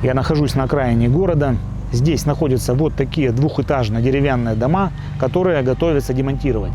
Я нахожусь на окраине города. Здесь находятся вот такие двухэтажные деревянные дома, которые готовятся демонтировать.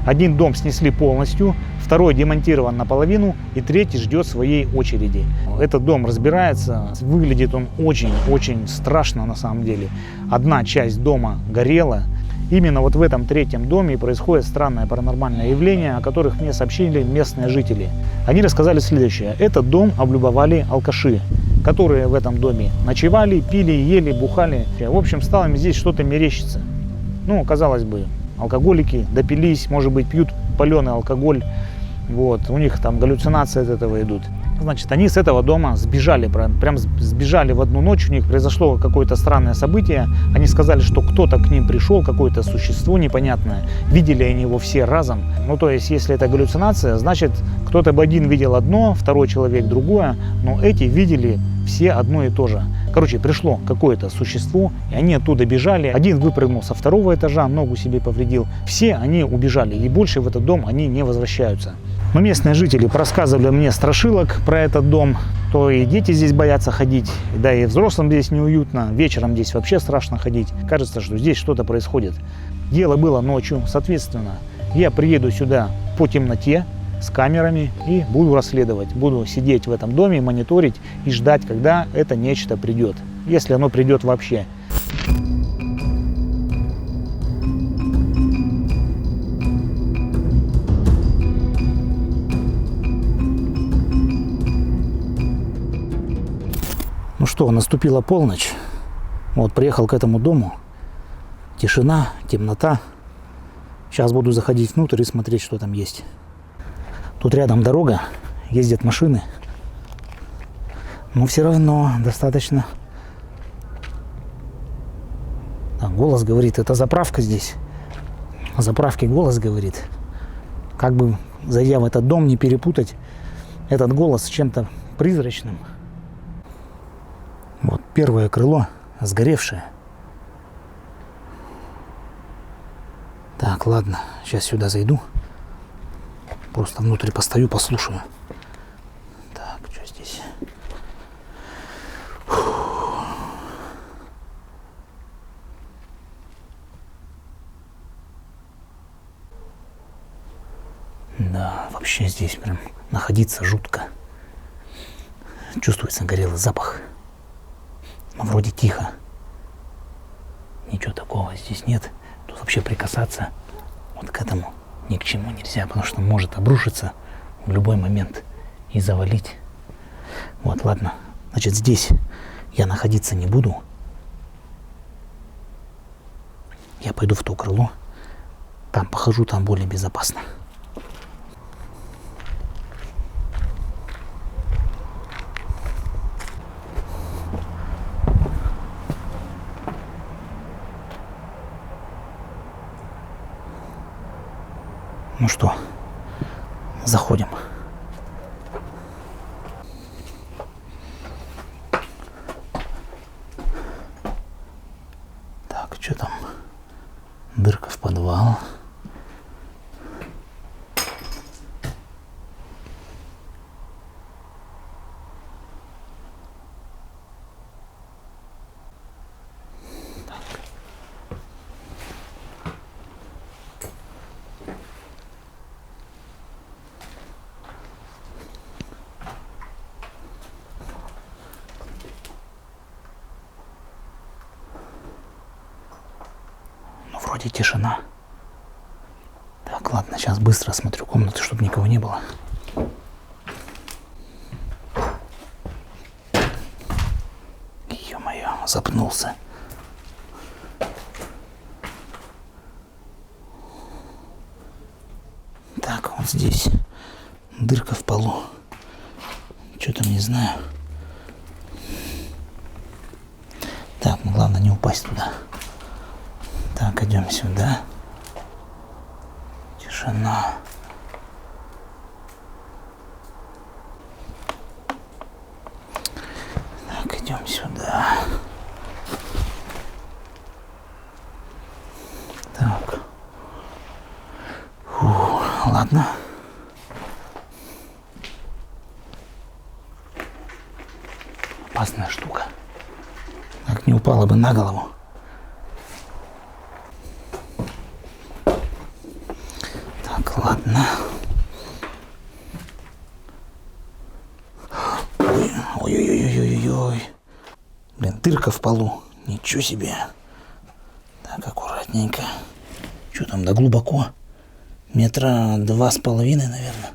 Один дом снесли полностью, второй демонтирован наполовину и третий ждет своей очереди. Этот дом разбирается, выглядит он очень страшно на самом деле. Одна часть дома горела. Именно вот в этом третьем доме происходит странное паранормальное явление, о которых мне сообщили местные жители. Они рассказали следующее. Этот дом облюбовали алкаши, которые в этом доме ночевали, пили, ели, бухали. В общем, стало им здесь что-то мерещиться. Ну, казалось бы, алкоголики допились, может быть, пьют паленый алкоголь. Вот, у них там галлюцинации от этого идут. Значит, они с этого дома сбежали, прям сбежали в одну ночь, у них произошло какое-то странное событие. Они сказали, что кто-то к ним пришел, какое-то существо непонятное. Видели они его все разом. Ну, то есть, если это галлюцинация, значит, кто-то бы один видел одно, второй человек другое, но эти видели все одно и то же. Короче, пришло какое-то существо, и они оттуда бежали. Один выпрыгнул со второго этажа, ногу себе повредил. Все они убежали, и больше в этот дом они не возвращаются. Но местные жители рассказывали мне страшилок про этот дом. То и дети здесь боятся ходить, да и взрослым здесь неуютно. Вечером здесь вообще страшно ходить. Кажется, что здесь что-то происходит. Дело было ночью, соответственно, я приеду сюда по темноте с камерами и буду расследовать. Буду сидеть в этом доме, мониторить и ждать, когда это нечто придет. Если оно придет вообще. Ну что, наступила полночь. Вот, приехал к этому дому. Тишина, темнота. Сейчас буду заходить внутрь и смотреть, что там есть. Тут рядом дорога, ездят машины. Но все равно достаточно. Так, голос говорит, это заправка здесь. О заправке голос говорит. Как бы, зайдя в этот дом, не перепутать этот голос с чем-то призрачным. Вот первое крыло, сгоревшее. Так, ладно, сейчас сюда зайду. Просто внутрь постою, послушаю. Так, что здесь? Да, вообще здесь прям находиться жутко. Чувствуется горелый запах. Но вроде тихо. Ничего такого здесь нет. Тут вообще прикасаться вот к этому ни к чему нельзя, потому что может обрушиться в любой момент и завалить. Вот, ладно. Значит, здесь я находиться не буду. Я пойду в то крыло. Там похожу, там более безопасно. Ну что, заходим. Так, что там? Дырка в подвал. Вроде тишина. Так, ладно, сейчас быстро осмотрю комнаты, чтобы никого не было. Ё-моё, запнулся. Так, вот здесь дырка в полу. Что там, не знаю. Так, ну главное не упасть туда. Так, идем сюда. Тишина. Так, идем сюда. Так. Фу, ладно. Опасная штука. Так, не упала бы на голову. Так, ладно. Ой-ой-ой-ой-ой-ой. Блин, дырка в полу. Ничего себе. Так, аккуратненько. Что там, да глубоко? 2,5 метра, наверное.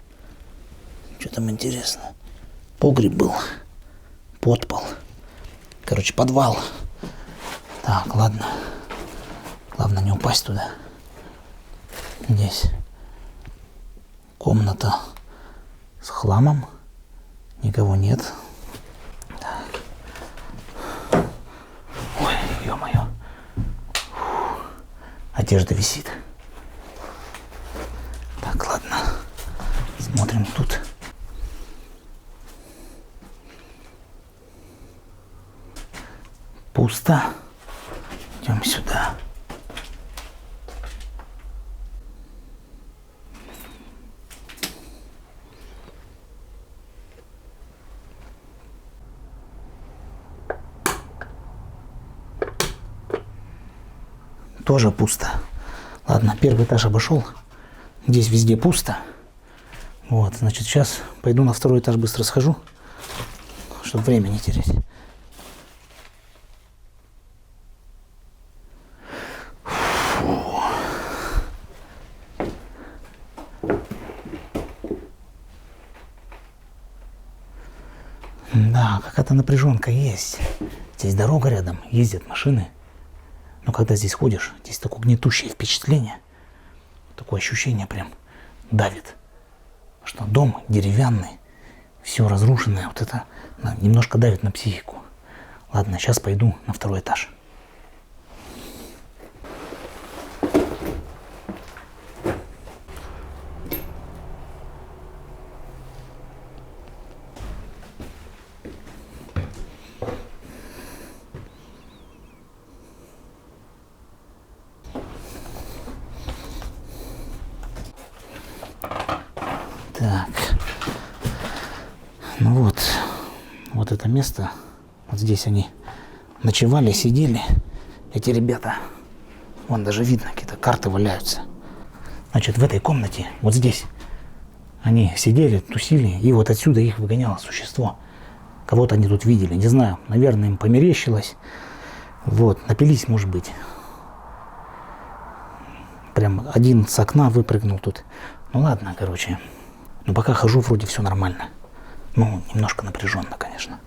Что там интересно? Погреб был. Подпол. Короче, подвал. Так, ладно. Главное не упасть туда. Здесь комната с хламом. Никого нет. Так. Ой, ё-моё. Одежда висит. Так, ладно. Смотрим тут. Пусто. Идем сюда. Тоже пусто. Ладно, первый этаж обошел. Здесь везде пусто. Вот, значит, сейчас пойду на второй этаж, быстро схожу, чтобы время не терять. Да, какая-то напряженка есть. Здесь дорога рядом, ездят машины. Но когда здесь ходишь, здесь такое гнетущее впечатление. Такое ощущение прям давит. Что дом деревянный, все разрушенное. Вот это немножко давит на психику. Ладно, сейчас пойду на второй этаж. Так, ну вот это место, вот здесь они ночевали, сидели, эти ребята, вон даже видно, какие-то карты валяются. Значит, в этой комнате, вот здесь, они сидели, тусили, и вот отсюда их выгоняло существо. Кого-то они тут видели, не знаю, наверное, им померещилось, вот, напились, может быть. Прям один с окна выпрыгнул тут. Ну ладно, короче. Но пока хожу, вроде все нормально. Ну, немножко напряженно, конечно.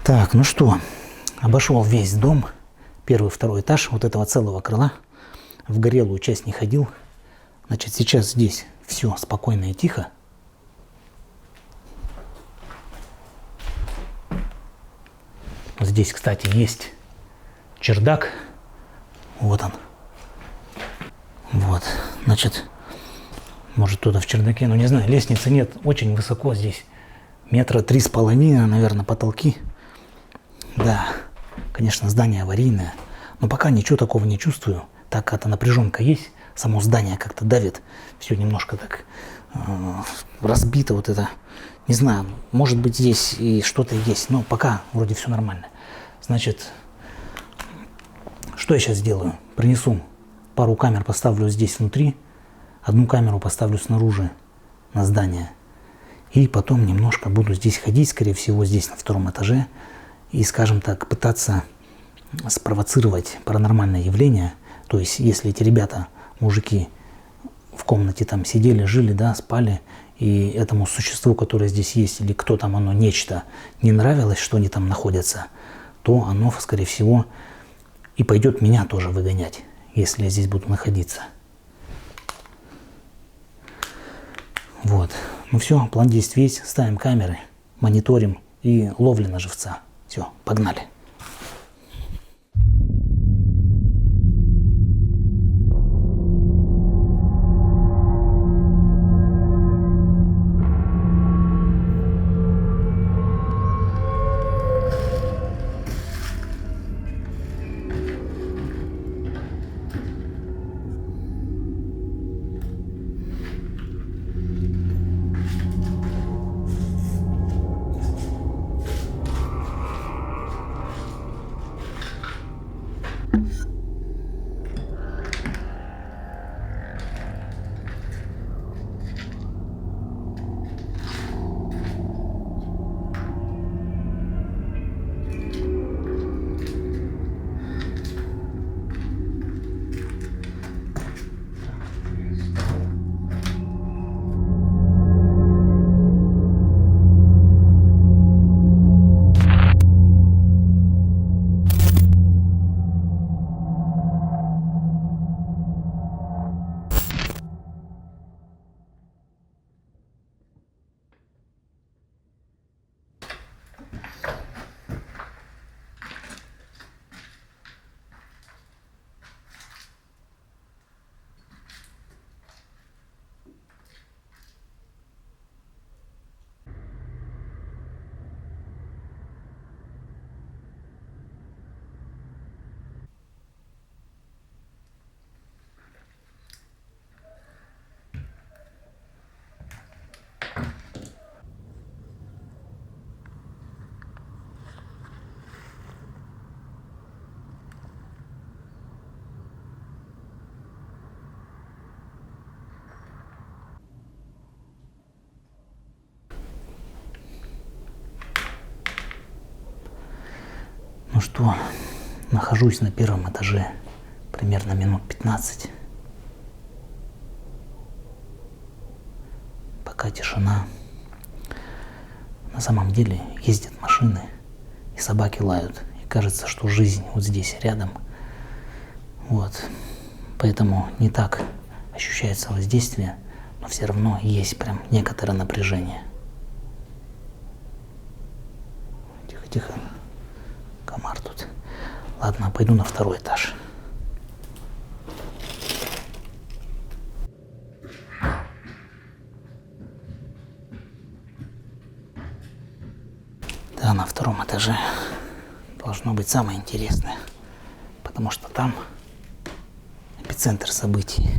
Так, ну что, обошел весь дом. Первый, второй этаж вот этого целого крыла. В горелую часть не ходил. Значит, сейчас здесь все спокойно и тихо. Здесь, кстати, есть чердак. Вот он. Вот, значит, может туда в чердаке, ну не знаю, лестницы нет, очень высоко здесь. 3,5 метра, наверное, потолки. Да, конечно, здание аварийное, но пока ничего такого не чувствую. Так как-то напряженка есть, само здание как-то давит, все немножко так разбито вот это. Не знаю, может быть здесь и что-то есть, но пока вроде все нормально. Значит, что я сейчас сделаю? Принесу пару камер, поставлю здесь внутри, одну камеру поставлю снаружи на здание. И потом немножко буду здесь ходить, скорее всего, здесь на втором этаже. И, скажем так, пытаться спровоцировать паранормальное явление. То есть, если эти ребята, мужики, в комнате там сидели, жили, да, спали, и этому существу, которое здесь есть, или кто там оно, нечто, не нравилось, что они там находятся, то оно, скорее всего, и пойдет меня тоже выгонять. если я здесь буду находиться. Вот. Ну все, план действий есть. Ставим камеры, мониторим и ловли на живца. Все, погнали. Ну что, нахожусь на первом этаже примерно минут 15. Пока тишина. На самом деле ездят машины, и собаки лают. И кажется, что жизнь вот здесь рядом. Вот. Поэтому не так ощущается воздействие, но все равно есть прям некоторое напряжение. Тихо-тихо. Комар тут. Ладно, пойду на второй этаж. Да, на втором этаже должно быть самое интересное, потому что там эпицентр событий.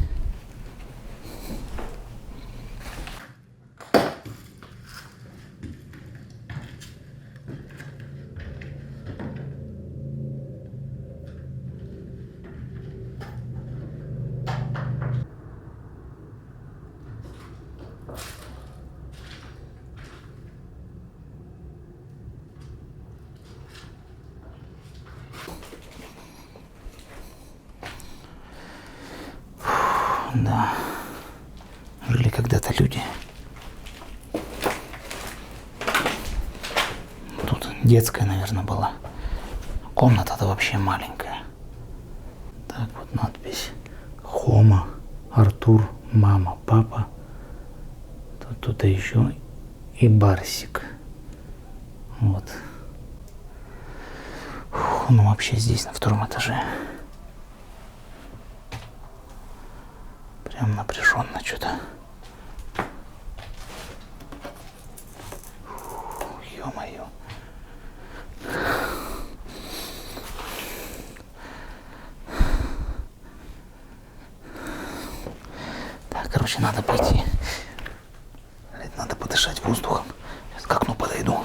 Да, жили когда-то люди. Тут детская, наверное, была. Комната-то вообще маленькая. Так, вот надпись. Хома, Артур, мама, папа. Тут еще и Барсик. Вот. Фух, ну вообще здесь на втором этаже. Прям напряженно что-то. Ё-моё. Так, короче, надо пойти. Надо подышать воздухом. Сейчас к окну подойду.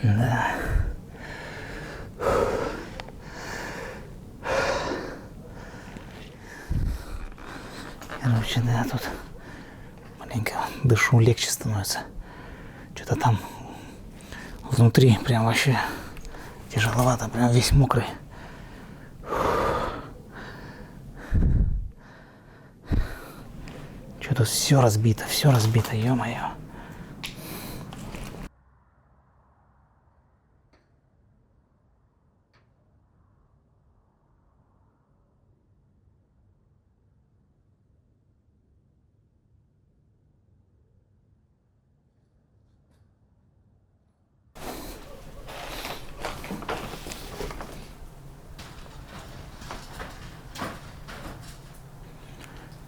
Да, Короче, да, тут маленько дышу, легче становится. Что-то там внутри прям вообще тяжеловато, прям весь мокрый. Что-то все разбито, ё-моё.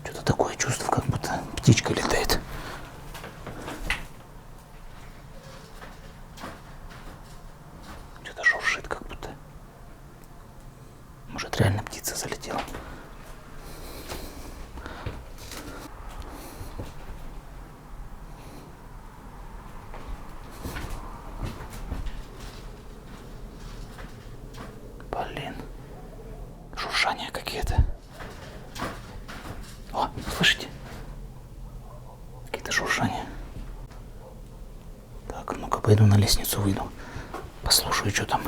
Что-то такое чувство, как будто птичка летает. Что-то шуршит, как будто. Может, реально птица залетела. Блин. Шуршания какие-то. О, слышите? Какие-то шуршания. Так, ну-ка пойду на лестницу выйду. Послушаю, что там.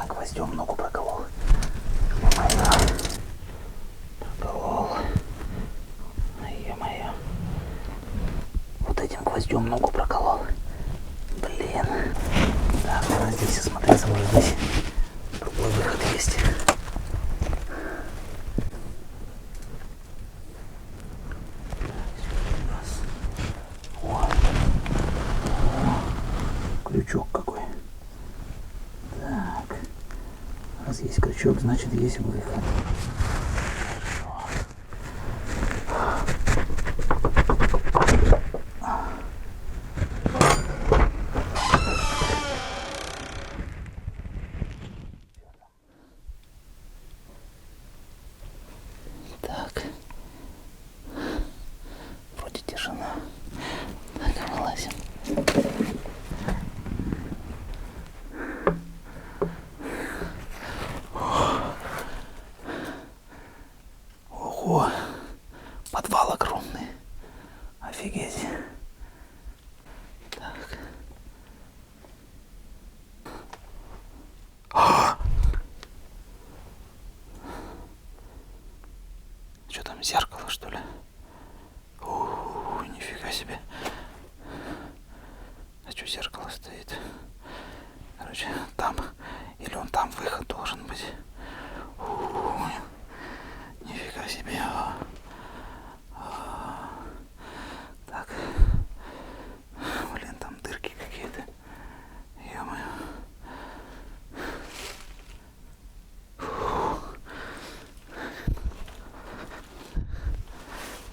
Гвоздем ногу проколол. Проколол. Ё-моё. Вот этим гвоздем ногу проколол. Блин. Так, надо здесь осмотреться, может здесь другой выход есть. О. Крючок какой. Так. Раз есть крючок, значит есть выход. Так. Вроде тишина. Так, вылазим. там зеркало, что ли? Нифига себе. А что зеркало стоит? Короче, там. Или он там выход должен быть. Нифига себе. Так. Блин, там дырки какие-то. Ё-моё.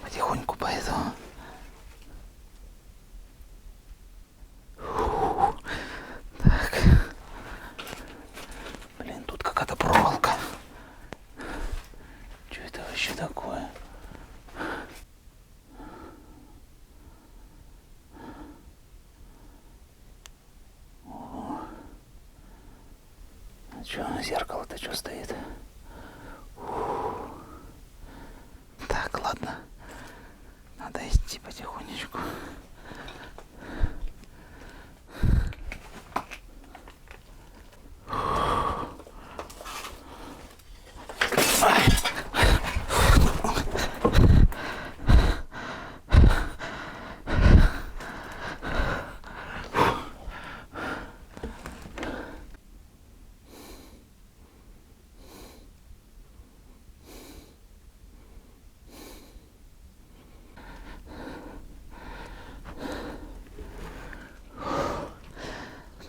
Потихоньку пойду. Так. Блин, тут какая-то проволока. Что это вообще такое? А что, зеркало-то что стоит? Так, ладно. Надо идти потихонечку.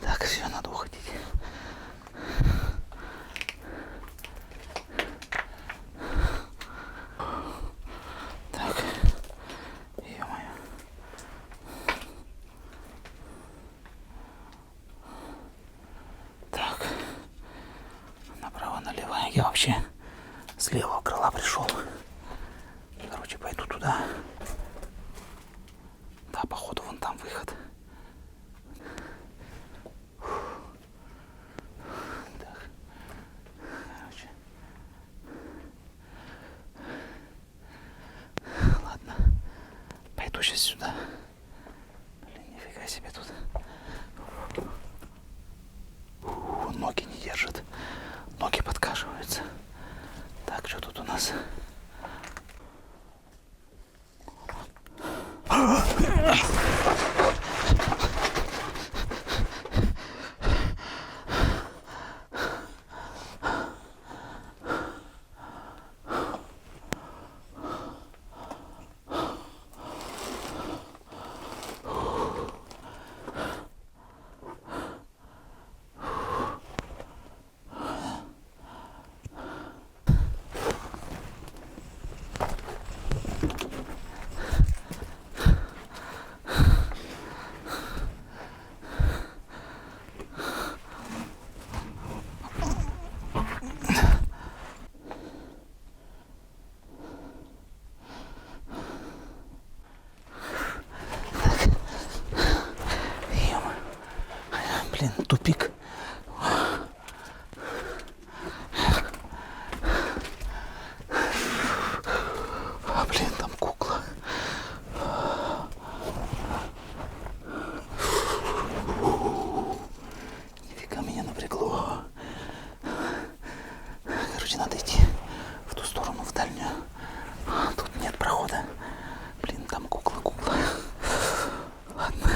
Так, все, надо уходить. Так, ё-моё. Так, направо-налево. Я вообще с левого крыла пришел. Короче, пойду туда. Да, походу, вон там выход. Так. Короче. Ладно. Пойду сейчас сюда. Блин, нифига себе тут. Ноги не держат. Ноги подкашиваются. Так, что тут у нас? Блин, тупик. Блин, там кукла. Нифига меня напрягло. Короче, надо идти в ту сторону, в дальнюю. Тут нет прохода. Блин, там кукла. Ладно.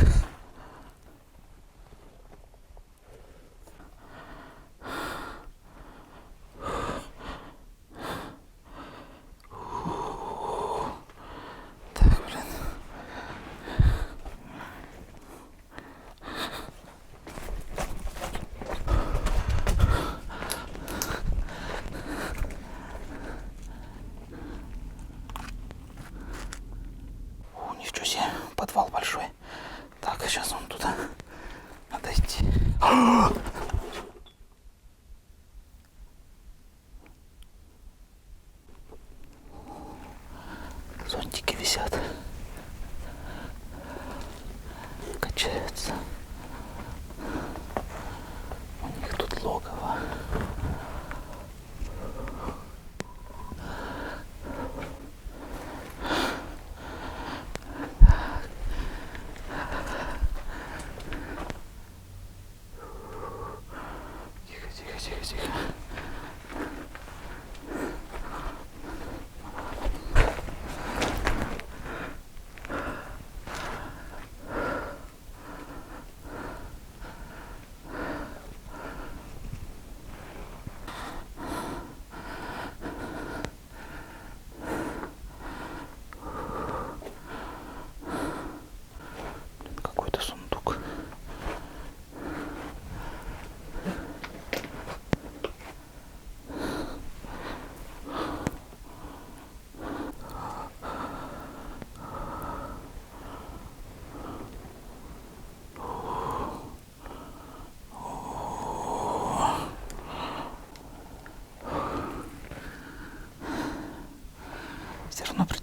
Так, блин.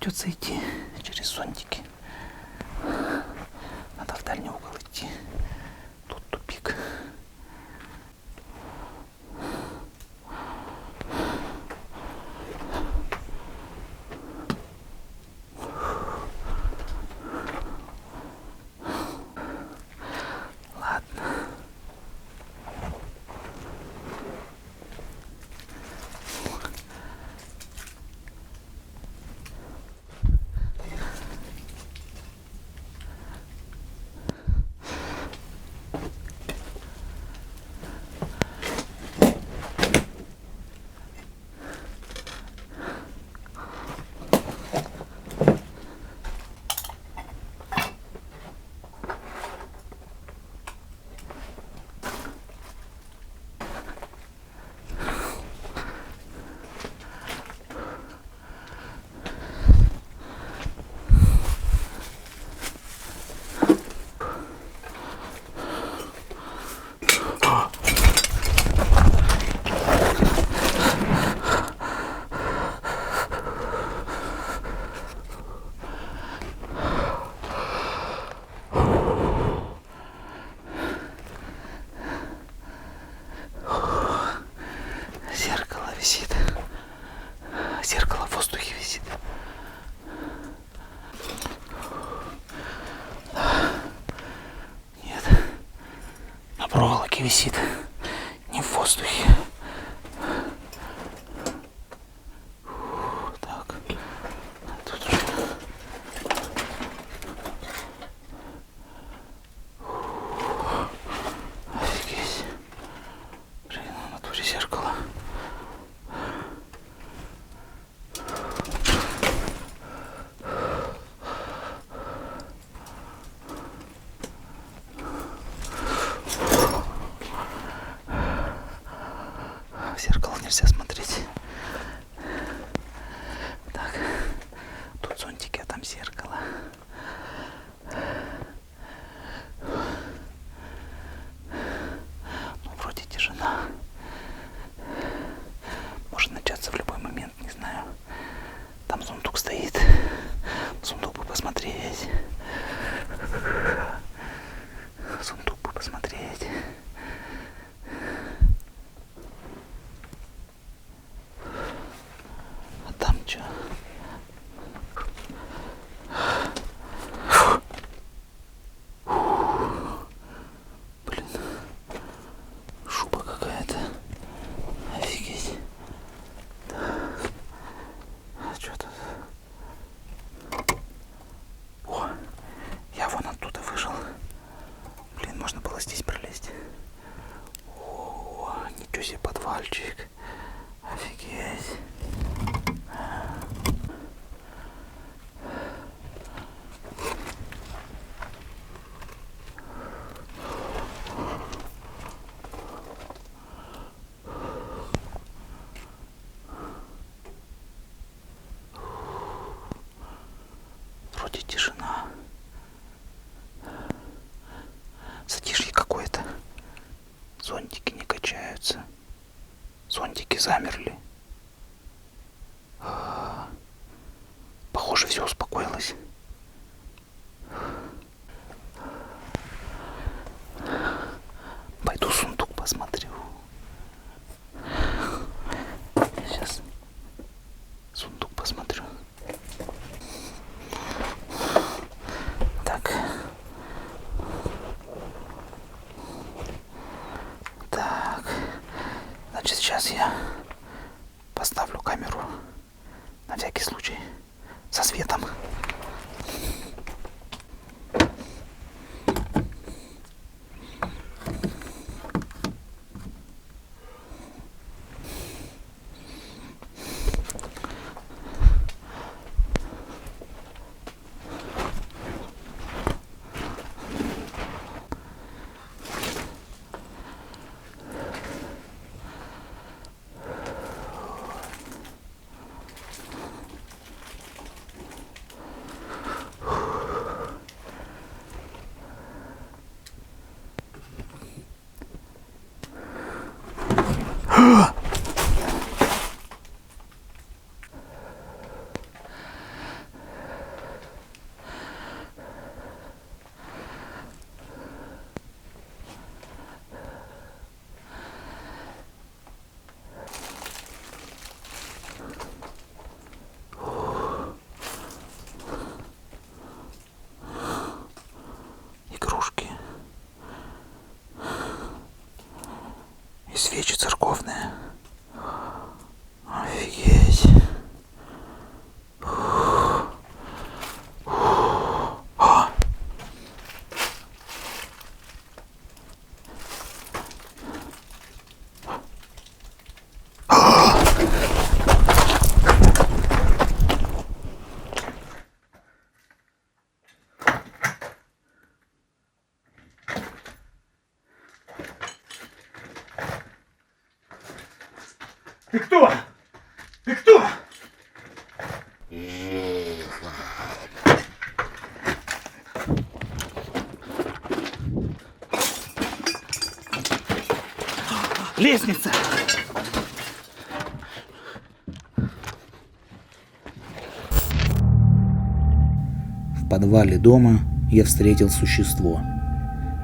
придется идти через зонтики. Надо в дальний угол идти. Тут тупик. Зеркало в воздухе висит. Нет, на проволоке висит, не в воздухе. Так, тут уже. Офигеть. Блин, в натуре зеркало. В зеркало нельзя смотреть. Так, тут зонтики, а там зеркало. Ну, вроде тишина. Может начаться в любой момент, не знаю. Там сундук стоит. Сундук бы посмотреть. Сундук бы посмотреть. А там что? Блин. Шуба какая-то. Офигеть. А что тут? О, я вон оттуда вышел. Блин, можно было здесь пролезть. О, ничего себе подвальчик. Офигеть. Вроде тишина. Затишье какое-то. Зонтики не качаются. Зонтики замерли. Похоже, все успокоилось. Пойду сундук посмотрю. Сейчас сундук посмотрю. Так. Так. Значит, сейчас я поставлю камеру на всякий случай со светом. Ты кто? Ты кто? Лестница! В подвале дома я встретил существо.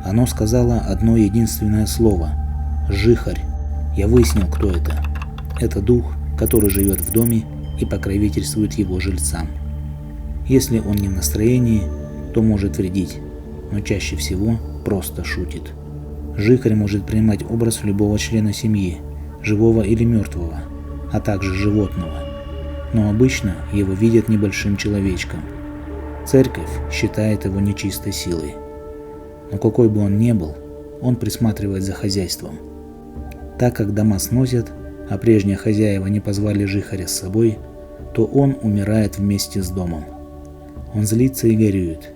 Оно сказало одно единственное слово – «Жихарь». Я выяснил, кто это. Это дух, который живет в доме и покровительствует его жильцам. Если он не в настроении, то может вредить, но чаще всего просто шутит. Жихарь может принимать образ любого члена семьи, живого или мертвого, а также животного. Но обычно его видят небольшим человечком. Церковь считает его нечистой силой. Но какой бы он ни был, он присматривает за хозяйством. Так как дома сносят, а прежние хозяева не позвали Жихаря с собой, то он умирает вместе с домом. Он злится и горюет.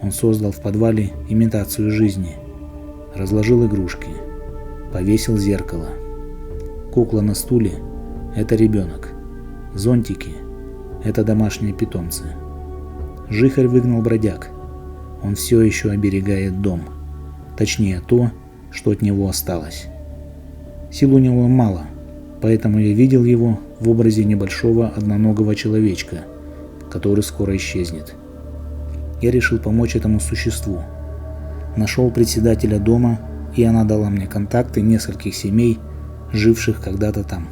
Он создал в подвале имитацию жизни, разложил игрушки, повесил зеркало. Кукла на стуле – это ребенок. Зонтики – это домашние питомцы. Жихарь выгнал бродяг. Он все еще оберегает дом. Точнее то, что от него осталось. Сил у него мало, поэтому я видел его в образе небольшого одноногого человечка, который скоро исчезнет. Я решил помочь этому существу. Нашел председателя дома, и она дала мне контакты нескольких семей, живших когда-то там.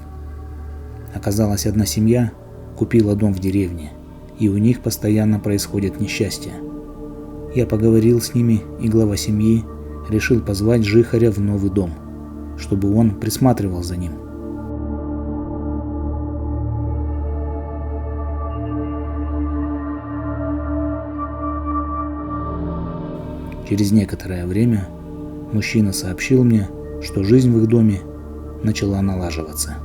Оказалось, одна семья купила дом в деревне, и у них постоянно происходят несчастья. Я поговорил с ними, и глава семьи решил позвать Жихаря в новый дом, чтобы он присматривал за ним. Через некоторое время мужчина сообщил мне, что жизнь в их доме начала налаживаться.